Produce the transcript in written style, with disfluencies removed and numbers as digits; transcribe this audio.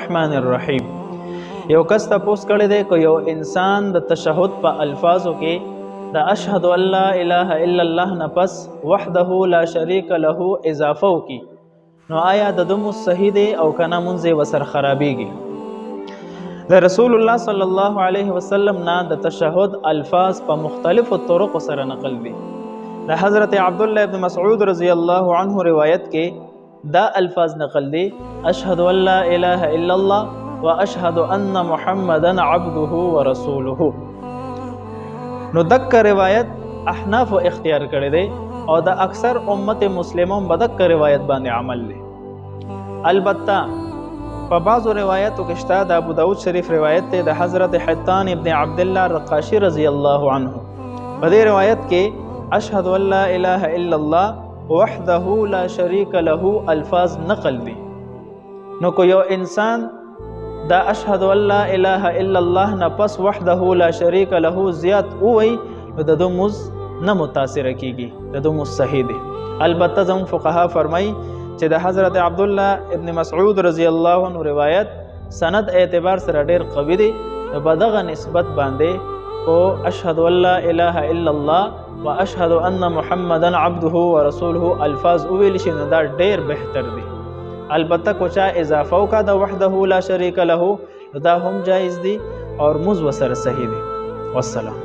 الرحمن الرحیم. یو کس تپوس کړی دی که یو انسان د تشهد په الفاظو کې د اشهد ان لا اله الا الله نه پس وحده لا شریک له اضافه وکړي نو آیا د ده مونځ صحیح دی او که نه مونځ یې ورسره خرابېږي؟ د رسول الله صلی الله علیه وسلم نه د تشهد الفاظ په مختلفو طرقو سره نقل دي. د حضرت عبدالله ابن مسعود رضی الله عنه روایت کې دا الفاظ نقل دي: اشهد ان لا اله الا الله واشهد ان محمدا عبده ورسوله. نو دک روایت احناف اختیار کړی دی او د اکثر امت مسلمون به دک روایت باندې عمل دی. البته په بعضو روایتو کې شته د ابو داود شریف روایت دی د حضرت حطان ابن عبدالله رقاشي رضی الله عنه. په دې روایت کې اشهد ان لا اله الا الله وحده لا شریک له الفاظ نقل دي. نو کو یو انسان دا اشهد ان لا اله الا الله نه پس وحده لا شریک له زیات ووی نو د ده مونځ نه متاثره کیږي، د ده مونځ صحیح دی. البته زموږ فقها فرمایي چې د حضرت عبدالله ابن مسعود رضی الله عنه روایت سند اعتبار سره ډیر قوي دی. نو په دغه نسبت باندې او اشهد ان لا اله الا الله واشهد ان محمدا عبده ورسوله الفاظ ویل شي نو دا ډیر بهتر دی. البته کو چا اضافه وکړه د وحده لا شریک له دا هم جایز دی او مونځ ورسره صحیح دی. والسلام.